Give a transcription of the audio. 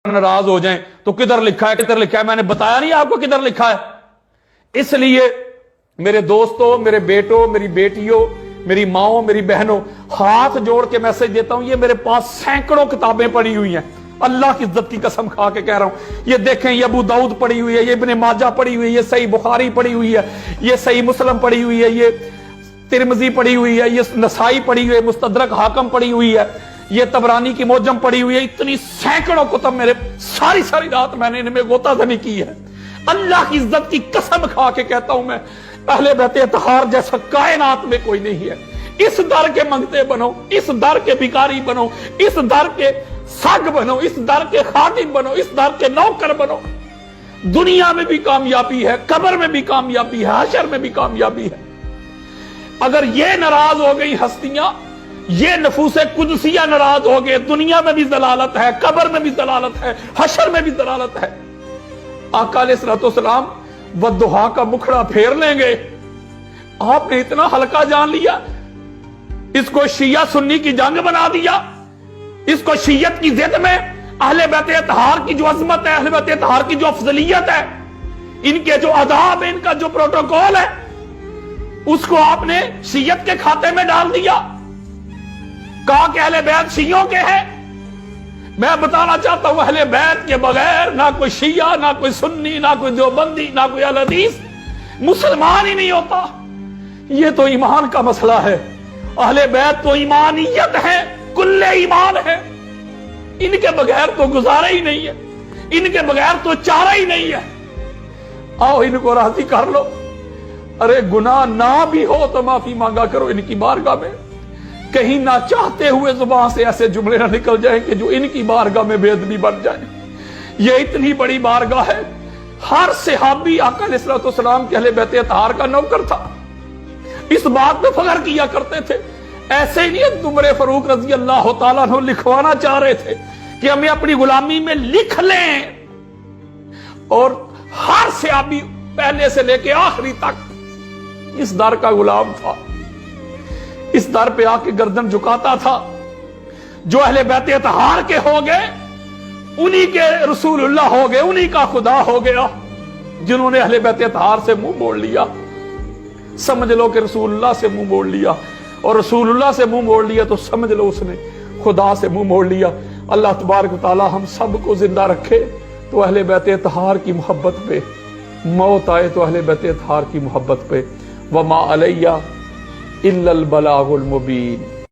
नाराज हो जाएं तो किधर लिखा है किधर लिखा है, मैंने बताया नहीं आपको किधर लिखा है। इसलिए मेरे दोस्तों, मेरे बेटों, मेरी बेटियों, मेरी माओ, मेरी बहनों, हाथ जोड़ के मैसेज देता हूं, ये मेरे पास सैकड़ों किताबें पड़ी हुई हैं, अल्लाह की इज्जत की कसम खा के कह रहा हूं। ये देखें, ये अबू दाऊद पड़ी हुई है, ये इब्ने माजा पड़ी हुई है, ये सही बुखारी पड़ी हुई है, ये सही मुस्लिम पड़ी हुई है, ये तिरमिजी पड़ी हुई है, ये नसाई पड़ी हुई है, मुस्तदरक हाकम पड़ी हुई है, ये तबरानी की मोजम पड़ी हुई है। इतनी सैकड़ों कुतुब मेरे, सारी सारी रात मैंने इनमें गोताखोरी की है। अल्लाह की इज्जत की कसम खा के कहता हूं मैं, अहले बैत अतहार जैसा कायनात में कोई नहीं है। इस दर के मंगते बनो, इस दर के भिखारी बनो, इस दर के साग बनो, इस दर के खादिम बनो, इस दर के नौकर बनो। दुनिया में भी कामयाबी है, कब्र में भी कामयाबी है, हशर में भी कामयाबी है। अगर ये नाराज हो गई हस्तियां, ये नफूसे कुदसिया नाराज हो गए, दुनिया में भी दलालत है, कब्र में भी दलालत है, हशर में भी दलालत है। आका अलैहिस्सलाम वद्दुहा का मुखड़ा फेर लेंगे। आपने इतना हल्का जान लिया, इसको शिया सुन्नी की जंग बना दिया, इसको शियत की जिद में अहले बैत अतहार की जो अजमत है, अहले बैत अतहार की जो अफजलियत है, इनके जो आदाब है, इनका जो प्रोटोकॉल है, उसको आपने शियत के खाते में डाल दिया। कहा कि अहले बैत शियों के हैं। मैं बताना चाहता हूं, अहले बैत के बगैर ना कोई शिया, ना कोई सुन्नी, ना कोई देवबंदी, ना कोई अहले हदीस मुसलमान ही नहीं होता। ये तो ईमान का मसला है। अहले बैत तो ईमानियत है, कुल्ले ईमान है। इनके बगैर तो गुजारा ही नहीं है, इनके बगैर तो चारा ही नहीं है। आओ इनको राजी कर लो। अरे गुनाह ना भी हो तो माफी मांगा करो इनकी बारगाह में। कहीं ना चाहते हुए जुबान से ऐसे जुमले ना निकल जाएं कि जो इनकी बारगाह में बेअदबी बन जाए। ये इतनी बड़ी बारगाह है। हर सहाबी आका अलैहिस्सलाम के अहले बैत अतहार का नौकर था। इस बात पे फख्र किया करते थे। ऐसे ही नहीं उमर फारूक रजी अल्लाह तआला अन्हु लिखवाना चाह रहे थे कि हमें अपनी गुलामी में लिख लें, और हर सहाबी पहले से लेके आखिरी तक इस दर का गुलाम था। इस दर पे आके गर्दन झुकाता था। जो अहले बैत अतहार के हो गए, उन्हीं के रसूलुल्लाह हो गए, उन्हीं का खुदा हो गया। जिन्होंने अहले बैत अतहार से मुंह मोड़ लिया, समझ लो कि रसूलुल्लाह से मुंह मोड़ लिया, और रसूलुल्लाह से मुंह मोड़ लिया तो समझ लो उसने खुदा से मुंह मोड़ लिया। अल्लाह तबारक व तआला हम सबको जिंदा रखे तो अहले बैत अतहार की मोहब्बत पे, मौत आए तो अहले बैत अतहार की मोहब्बत पे। वमा अलैया इल्लल बलागुल मुबीन।